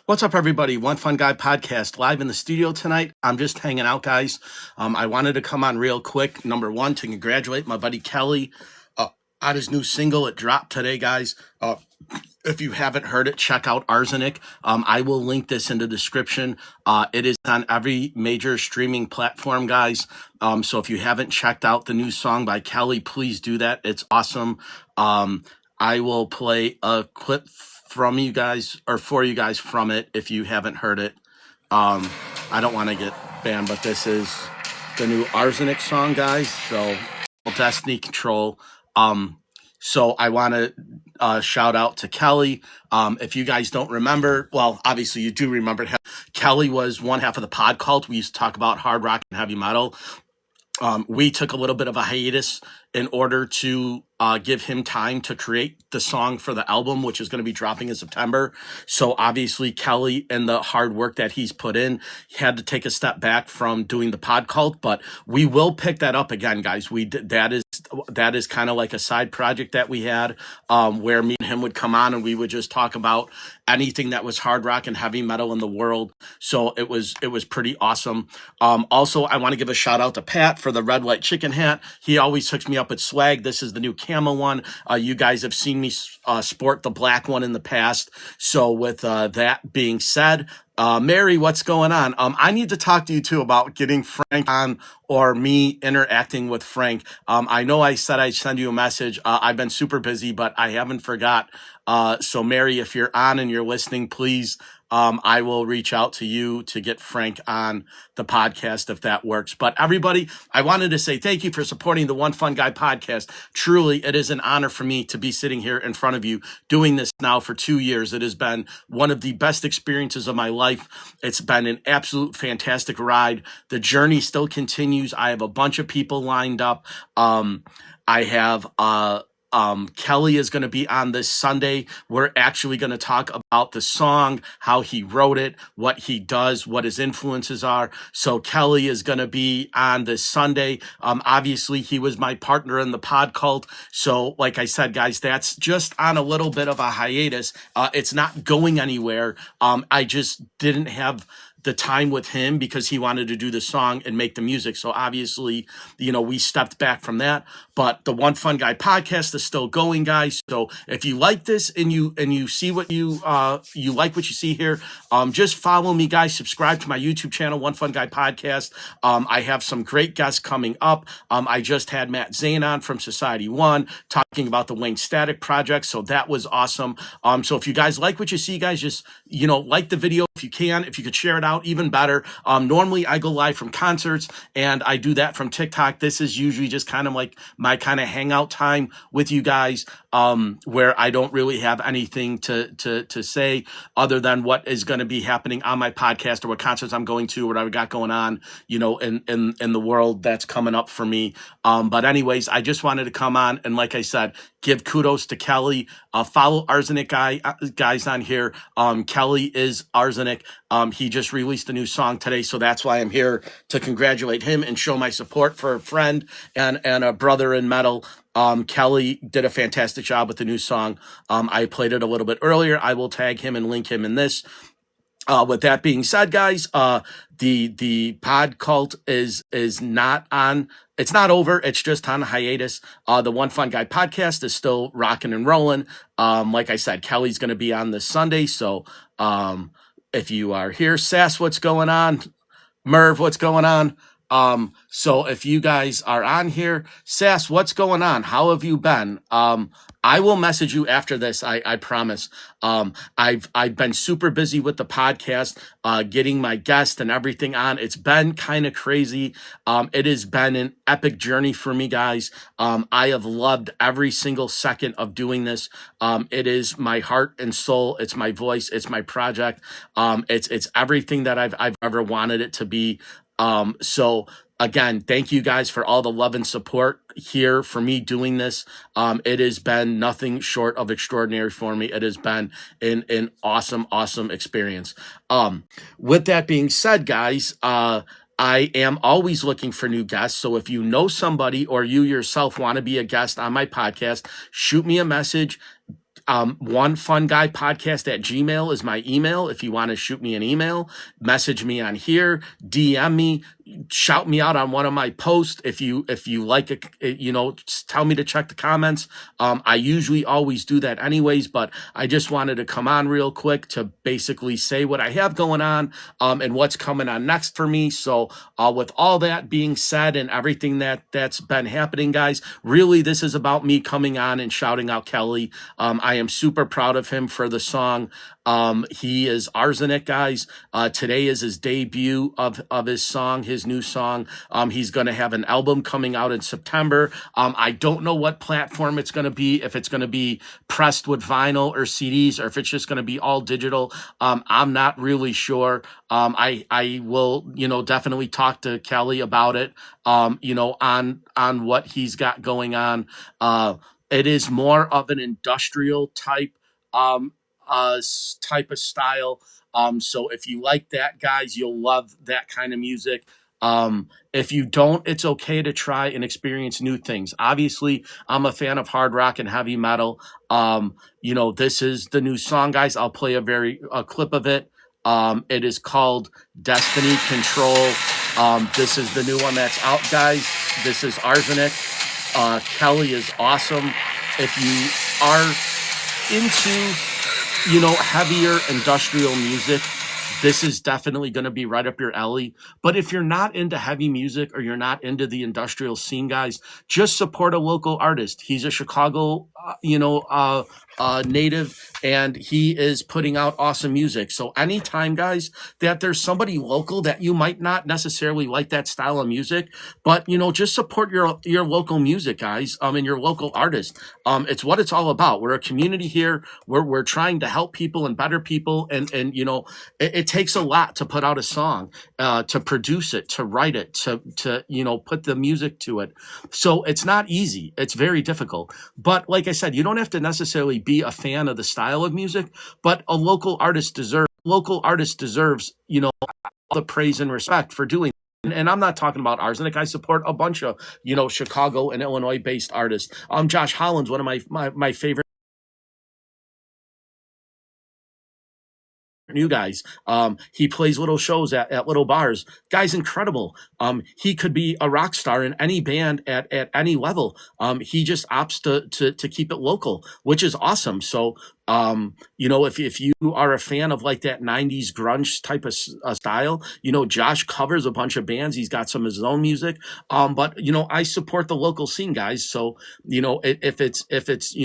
What's up, everybody? One Fun Guy podcast live in the studio tonight. I'm just hanging out, guys. I wanted to come on real quick. Number one, to congratulate my buddy Calle on his new single. It dropped today, guys. If you haven't heard it, check out Arzenik. I will link this in the description. It is on every major streaming platform, guys. So if you haven't checked out the new song by Calle, please do that. It's awesome. I will play a clip from you guys, or for you guys, from it if you haven't heard it. I don't want to get banned, but this is the new Arzenik song, guys. So Destiny Control. So I want to shout out to Calle. If you guys don't remember, well, obviously you do remember, Calle was one half of the pod cult. We used to talk about hard rock and heavy metal. We took a little bit of a hiatus in order to give him time to create the song for the album, which is going to be dropping in September. So obviously Calle and the hard work that he's put in had to take a step back from doing the pod cult, but we will pick that up again, guys. That is kind of like a side project that we had, where me and him would come on and we would just talk about anything that was hard rock and heavy metal in the world. So it was pretty awesome. Also, I want to give a shout out to Pat for the red light chicken hat. He always hooks me up with swag. This is the new camo one. You guys have seen me sport the black one in the past. So with that being said, Mary, what's going on? I need to talk to you too about getting Frank on, or me interacting with Frank. I know I said I'd send you a message. I've been super busy, but I haven't forgot. So Mary, if you're on and you're listening, please, I will reach out to you to get Frank on the podcast if that works. But everybody, I wanted to say thank you for supporting the One Fun Guy podcast. Truly, it is an honor for me to be sitting here in front of you doing this now for 2 years. It has been one of the best experiences of my life. It's been an absolute fantastic ride. The journey still continues. I have a bunch of people lined up. I have Calle is going to be on this Sunday. We're actually going to talk about the song, how he wrote it, what he does, what his influences are. So Calle is going to be on this Sunday. Obviously, he was my partner in the pod cult. So like I said, guys, that's just on a little bit of a hiatus. It's not going anywhere. I just didn't have the time with him because he wanted to do the song and make the music. So obviously, we stepped back from that, but the One Fun Guy podcast is still going, guys. So if you like this and you see what you like what you see here, just follow me, guys. Subscribe to my YouTube channel, One Fun Guy podcast. I have some great guests coming up. I just had Matt Zane on from Society One talking about the Wayne Static project. So that was awesome. So if you guys like what you see, guys, just, like the video if you can. If you could share it out, even better. Normally I go live from concerts and I do that from TikTok. This is usually just kind of like my kind of hangout time with you guys, where I don't really have anything to say other than what is going to be happening on my podcast or what concerts I'm going to, or what I got going on, in the world that's coming up for me. But anyways, I just wanted to come on and, like I said, give kudos to Calle. Follow Arzenik guys on here. Calle is Arzenik. He just released a new song today, so that's why I'm here to congratulate him and show my support for a friend and a brother in metal. Calle did a fantastic job with the new song. I played it a little bit earlier. I will tag him and link him in this. With that being said, guys, the pod cult is not on. It's not over. It's just on hiatus. The One Fun Guy podcast is still rocking and rolling. Like I said, Kelly's going to be on this Sunday. So, if you are here, Sass, what's going on? Merv, what's going on? So if you guys are on here, Sass, what's going on? How have you been? I will message you after this. I promise. I've been super busy with the podcast, getting my guest and everything on. It's been kind of crazy. It has been an epic journey for me, guys. I have loved every single second of doing this. It is my heart and soul. It's my voice. It's my project. It's everything that I've ever wanted it to be. So again, thank you guys for all the love and support here for me doing this. It has been nothing short of extraordinary for me. It has been an awesome experience. With that being said, guys, I am always looking for new guests. So if you know somebody or you yourself want to be a guest on my podcast, shoot me a message. One Fun Guy Podcast at Gmail is my email. If you want to shoot me an email, message me on here, DM me, shout me out on one of my posts. If you like it, just tell me to check the comments. I usually always do that anyways, but I just wanted to come on real quick to basically say what I have going on, and what's coming on next for me. So with all that being said and everything that's been happening, guys, really this is about me coming on and shouting out Kelly. I am super proud of him for the song. He is Arzenik, guys. Today is his debut of his song, his new song. He's going to have an album coming out in September. I don't know what platform it's going to be, if it's going to be pressed with vinyl or CDs, or if it's just going to be all digital. I'm not really sure. I will, definitely talk to Calle about it, on what he's got going on. It is more of an industrial type of style. So if you like that, guys, you'll love that kind of music. If you don't, it's okay to try and experience new things. Obviously, I'm a fan of hard rock and heavy metal. This is the new song, guys. I'll play a clip of it. It is called Destiny Control. This is the new one that's out, guys. This is Arzenik. Kelly is awesome. If you are into, heavier industrial music, this is definitely going to be right up your alley. But if you're not into heavy music or you're not into the industrial scene, guys, just support a local artist. He's a Chicago, native, and he is putting out awesome music. So anytime, guys, that there's somebody local that you might not necessarily like that style of music, but just support your local music, guys, and your local artist. It's what it's all about. We're a community here. We're trying to help people and better people, and it takes a lot to put out a song, to produce it, to write it, to put the music to it. So it's not easy. It's very difficult. But like I said, you don't have to necessarily be a fan of the style of music, but a local artist deserves all the praise and respect for doing. And I'm not talking about Arzenik. I support a bunch of Chicago and Illinois based artists. Josh Holland's one of my favorite new guys. He plays little shows at little bars. Guy's incredible. He could be a rock star in any band at any level. He just opts to keep it local, which is awesome. So if you are a fan of like that 90s grunge type of style, Josh covers a bunch of bands. He's got some of his own music. But I support the local scene, guys. So, if it's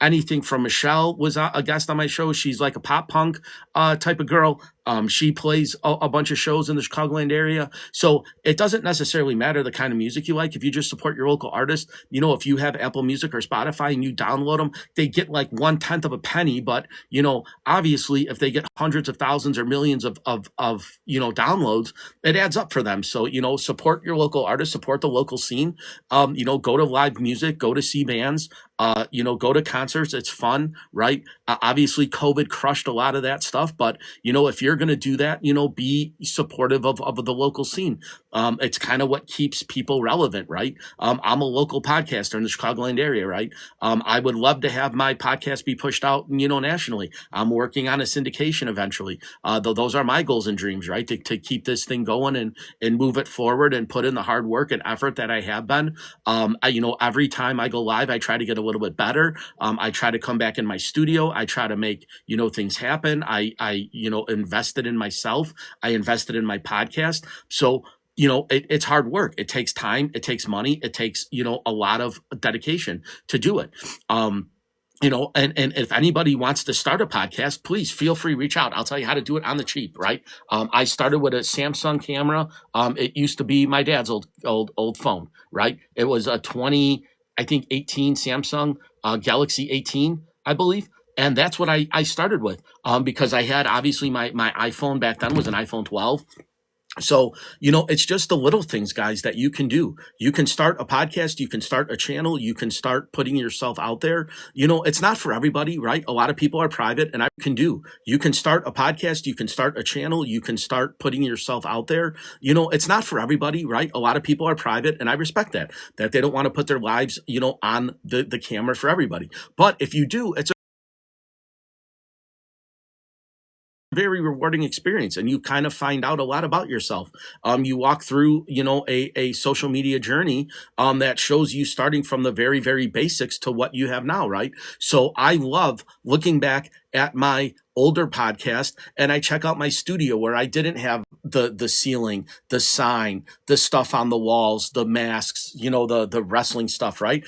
anything from Michelle was a guest on my show. She's like a pop punk type of girl. She plays a bunch of shows in the Chicagoland area. So it doesn't necessarily matter the kind of music you like. If you just support your local artist, if you have Apple Music or Spotify and you download them, they get like 1/10 of a penny. But, obviously if they get hundreds of thousands or millions of downloads, it adds up for them. So, support your local artist, support the local scene, go to live music, go to see bands, go to concerts. It's fun, right? Obviously COVID crushed a lot of that stuff, but if you're going to do that, be supportive of the local scene. It's kind of what keeps people relevant, right? I'm a local podcaster in the Chicagoland area, right? I would love to have my podcast be pushed out, nationally. I'm working on a syndication eventually. Those are my goals and dreams, right? To keep this thing going and move it forward and put in the hard work and effort that I have been. Every time I go live, I try to get a little bit better. I try to come back in my studio. I try to make, things happen. I invested in myself. I invested in my podcast. So, it's hard work. It takes time. It takes money. It takes, a lot of dedication to do it. And if anybody wants to start a podcast, please feel free, reach out. I'll tell you how to do it on the cheap, right? I started with a Samsung camera. It used to be my dad's old phone, right? It was a 2018 Samsung Galaxy 18, I believe. And that's what I started with, because I had obviously my iPhone back then was an iPhone 12. So, it's just the little things, guys, that you can do. You can start a podcast. You can start a channel. You can start putting yourself out there. It's not for everybody, right? A lot of people are private, and you can start a podcast. You can start a channel. You can start putting yourself out there. It's not for everybody, right? A lot of people are private, and I respect that they don't want to put their lives, on the camera for everybody. But if you do, it's very rewarding experience, and you kind of find out a lot about yourself. You walk through, a social media journey that shows you starting from the very, very basics to what you have now, right? So I love looking back at my older podcast, and I check out my studio where I didn't have the ceiling, the sign, the stuff on the walls, the masks, the wrestling stuff, right?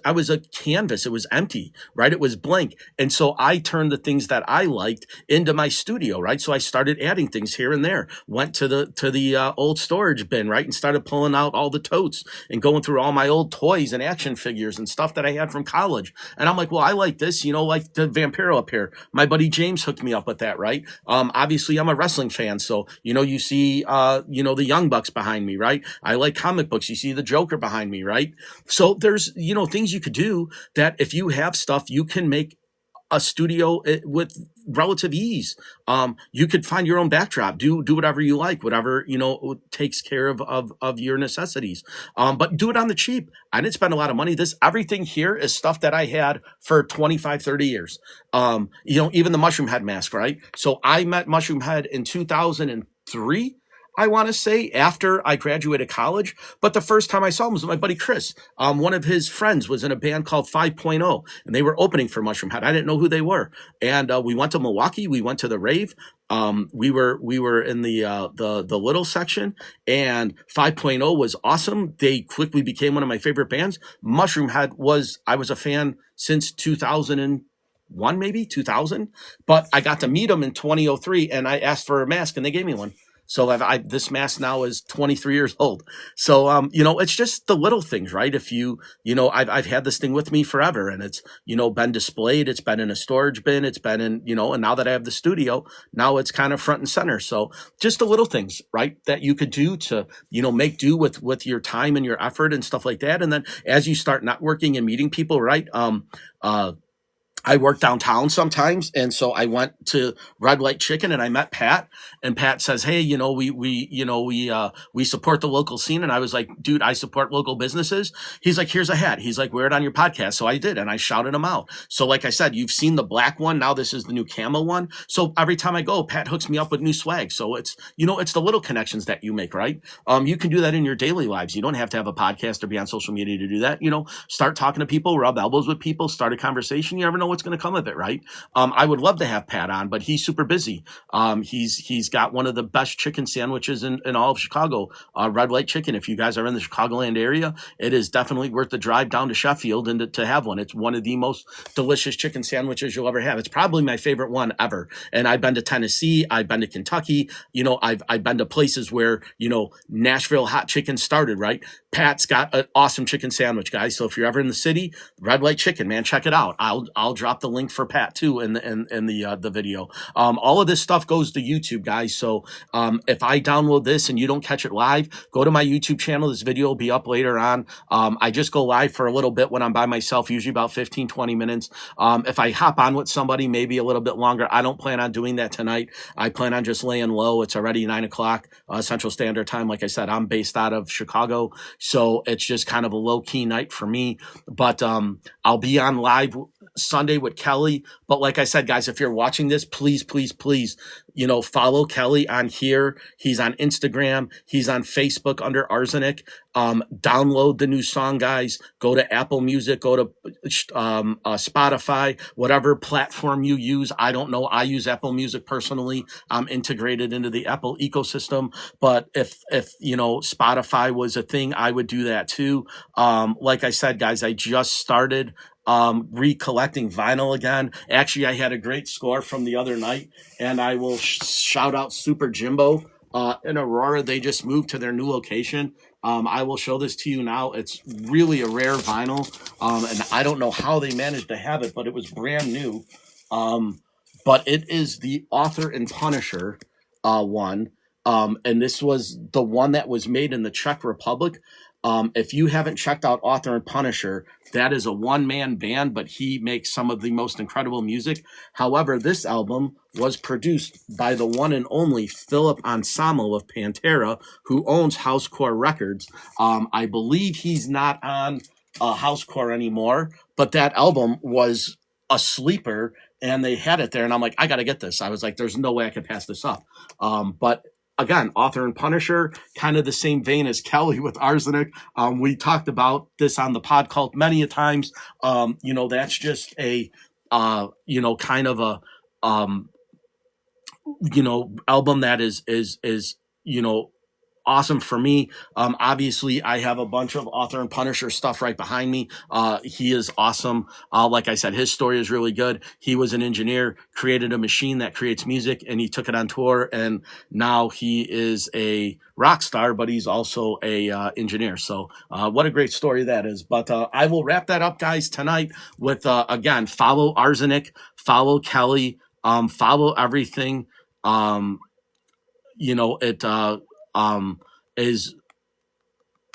I was a canvas. It was empty, right? It was blank. And so I turned the things that I liked into my studio, right? So I started adding things here and there, went to the old storage bin, right? And started pulling out all the totes and going through all my old toys and action figures and stuff that I had from college. And I'm like, well, I like this, like the Vampiro up here. My buddy James hooked me up with that, right? Obviously I'm a wrestling fan. So, you see, the Young Bucks behind me, right? I like comic books. You see the Joker behind me, right? So there's, things you could do that if you have stuff, you can make a studio with relative ease. You could find your own backdrop, do whatever you like, whatever, takes care of your necessities. But do it on the cheap. I didn't spend a lot of money. Everything here is stuff that I had for 25, 30 years. Even the Mushroom Head mask, right? So I met Mushroom Head in 2003. I want to say, after I graduated college. But the first time I saw him was with my buddy Chris. One of his friends was in a band called 5.0, and they were opening for Mushroom Head. I didn't know who they were. And we went to Milwaukee. We went to the rave. We were in the little section, and 5.0 was awesome. They quickly became one of my favorite bands. Mushroom Head I was a fan since 2001, maybe 2000. But I got to meet them in 2003, and I asked for a mask, and they gave me one. So this mask now is 23 years old. So, it's just the little things, right? If I've had this thing with me forever, and it's, been displayed. It's been in a storage bin. It's been in, and now that I have the studio, now it's kind of front and center. So just the little things, right, that you could do to, make do with your time and your effort and stuff like that. And then as you start networking and meeting people, right, I work downtown sometimes, and so I went to Red Light Chicken and I met Pat, and Pat says, "Hey, we support the local scene." And I was like, "Dude, I support local businesses." He's like, "Here's a hat." He's like, "Wear it on your podcast." So I did, and I shouted him out. So like I said, you've seen the black one. Now this is the new camo one. So every time I go, Pat hooks me up with new swag. So it's the little connections that you make, right? You can do that in your daily lives. You don't have to have a podcast or be on social media to do that. Start talking to people, rub elbows with people, start a conversation. You never know what's going to come of it, right? I would love to have Pat on, but he's super busy. He's got one of the best chicken sandwiches in all of Chicago, Red Light Chicken. If you guys are in the Chicagoland area, it is definitely worth the drive down to Sheffield and to have one. It's one of the most delicious chicken sandwiches you'll ever have. It's probably my favorite one ever. And I've been to Tennessee, I've been to Kentucky, I've been to places where, Nashville hot chicken started, right? Pat's got an awesome chicken sandwich, guys. So if you're ever in the city, Red Light Chicken, man, check it out. I'll drop the link for Pat too in the video. All of this stuff goes to YouTube, guys. So if I download this and you don't catch it live, go to my YouTube channel. This video will be up later on. I just go live for a little bit when I'm by myself, usually about 15, 20 minutes. If I hop on with somebody, maybe a little bit longer. I don't plan on doing that tonight. I plan on just laying low. It's already 9 o'clock Central Standard Time. Like I said, I'm based out of Chicago, so it's just kind of a low key night for me. But I'll be on live Sunday with Kelly. But like I said, guys, if you're watching this, please, please, please, follow Kelly on here. He's on Instagram. He's on Facebook under Arzenik. Download the new song, guys. Go to Apple Music, go to Spotify, whatever platform you use. I don't know. I use Apple Music personally. I'm integrated into the Apple ecosystem. But if Spotify was a thing, I would do that too. Like I said, guys, I just started recollecting vinyl again. Actually, I had a great score from the other night, and I will shout out Super Jimbo in Aurora. They just moved to their new location. I will show this to you now. It's really a rare vinyl, and I don't know how they managed to have it, but it was brand new. But it is the Author and Punisher one, and this was the one that was made in the Czech Republic. If you haven't checked out Author and Punisher, that is a one-man band, but he makes some of the most incredible music. However, this album was produced by the one and only Philip Anselmo of Pantera, who owns Housecore Records. I believe he's not on Housecore anymore, but that album was a sleeper, and they had it there, and I'm like, I got to get this. I was like, there's no way I could pass this up. But again, Author and Punisher, kind of the same vein as Kelly with Arzenik. We talked about this on the pod cult many a times. That's just a, kind of a, album that is, awesome for me. Obviously, I have a bunch of Author and Punisher stuff right behind me. He is awesome. Like I said, his story is really good. He was an engineer, created a machine that creates music, and he took it on tour. And now he is a rock star, but he's also a engineer. So what a great story that is. But I will wrap that up, guys, tonight with, again, follow Arzenik, follow Kelly, follow everything. It is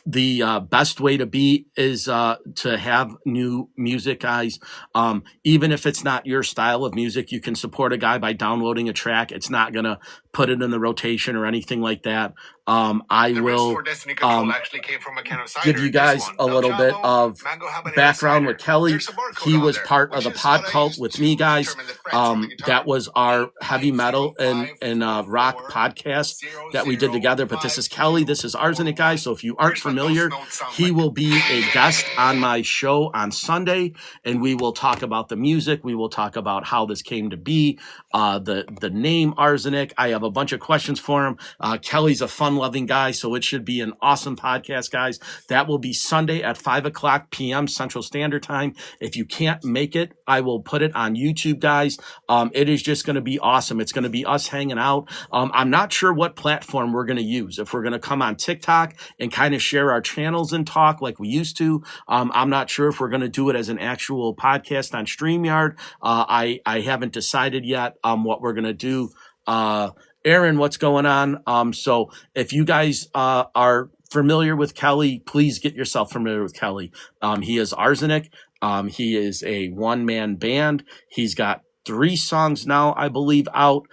the best way to be is to have new music, guys. Even if it's not your style of music, you can support a guy by downloading a track. It's not going to put it in the rotation or anything like that. I will give you guys a little bit of background with Kelly. He was part of the pod cult with me, guys. That was our heavy metal and rock podcast that we did together. But this is Kelly. This is Arzenik, guys. So if you aren't familiar, he will be a guest on my show on Sunday, and we will talk about the music. We will talk about how this came to be, the name Arzenik. I have a bunch of questions for him. Kelly's a fun-loving guy, so it should be an awesome podcast, guys. That will be Sunday at 5:00 p.m. Central Standard Time. If you can't make it, I will put it on YouTube, guys. It is just going to be awesome. It's going to be us hanging out. I'm not sure what platform we're going to use. If we're going to come on TikTok and kind of share our channels and talk like we used to. I'm not sure if we're going to do it as an actual podcast on StreamYard. I haven't decided yet what we're going to do. Aaron, what's going on? So if you guys are familiar with Kelly, please get yourself familiar with Kelly. He is Arzenik. He is a one-man band. He's got 3 songs now, I believe, out.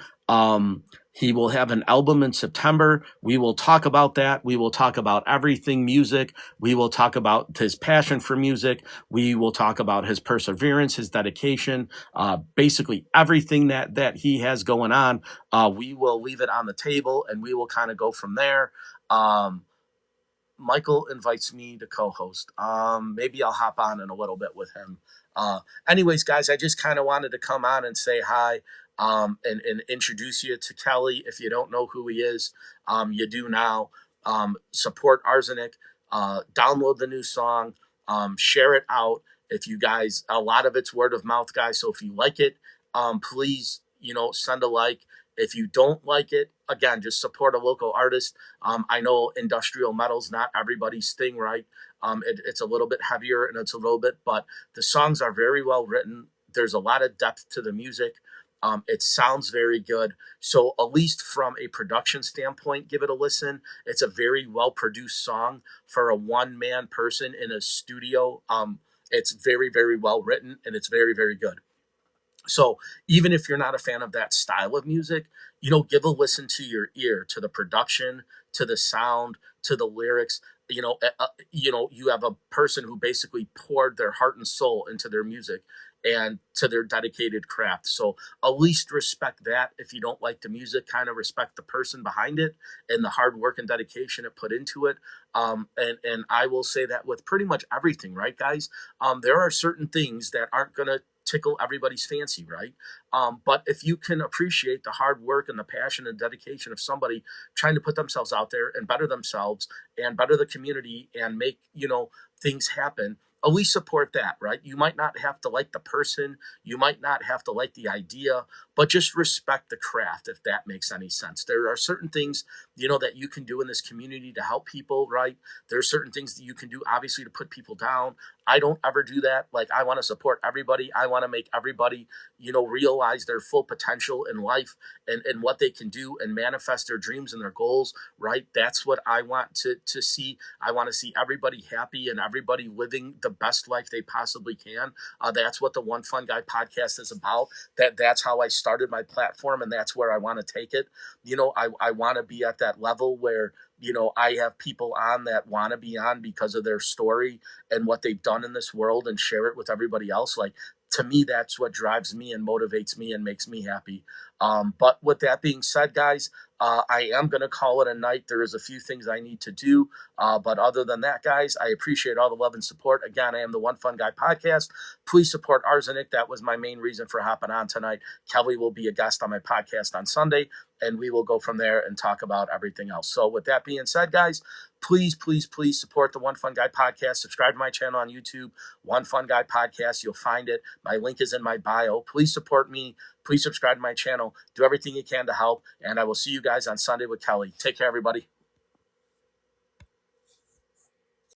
He will have an album in September. We will talk about that. We will talk about everything music. We will talk about his passion for music. We will talk about his perseverance, his dedication, basically everything that he has going on. We will leave it on the table and we will kind of go from there. Michael invites me to co-host. Maybe I'll hop on in a little bit with him. Anyways, guys, I just kind of wanted to come on and say hi. And introduce you to Kelly. If you don't know who he is, you do now. Support Arzenik. Download the new song. Share it out. If you guys, a lot of it's word of mouth, guys. So if you like it, please, send a like. If you don't like it, again, just support a local artist. I know industrial metal's not everybody's thing, right? It's a little bit heavier and it's a little bit, but the songs are very well written. There's a lot of depth to the music. It sounds very good. So at least from a production standpoint, give it a listen. It's a very well-produced song for a one-man person in a studio. It's very, very well written, and it's very, very good. So even if you're not a fan of that style of music, give a listen to your ear, to the production, to the sound, to the lyrics. You have a person who basically poured their heart and soul into their music and to their dedicated craft. So at least respect that. If you don't like the music, kind of respect the person behind it and the hard work and dedication it put into it. And I will say that with pretty much everything, right, guys? There are certain things that aren't going to tickle everybody's fancy, right? But if you can appreciate the hard work and the passion and dedication of somebody trying to put themselves out there and better themselves and better the community and make, things happen, at least support that, right? You might not have to like the person, you might not have to like the idea, but just respect the craft, if that makes any sense. There are certain things, that you can do in this community to help people, right? There are certain things that you can do, obviously, to put people down. I don't ever do that. Like, I want to support everybody. I want to make everybody, realize their full potential in life and what they can do and manifest their dreams and their goals, right? That's what I want to see. I want to see everybody happy and everybody living the best life they possibly can. That's what the One Fun Guy podcast is about. That's how I started my platform, and that's where I want to take it. I want to be at that level where, I have people on that want to be on because of their story and what they've done in this world and share it with everybody else. Like, to me, that's what drives me and motivates me and makes me happy. But with that being said, guys, I am going to call it a night. There is a few things I need to do. But other than that, guys, I appreciate all the love and support. Again, I am the One Fun Guy podcast. Please support Arzenik. That was my main reason for hopping on tonight. Kelly will be a guest on my podcast on Sunday, and we will go from there and talk about everything else. So with that being said, guys, please, please, please support the One Fun Guy podcast. Subscribe to my channel on YouTube, One Fun Guy podcast. You'll find it. My link is in my bio. Please support me. Please subscribe to my channel. Do everything you can to help. And I will see you guys on Sunday with Kelly. Take care, everybody.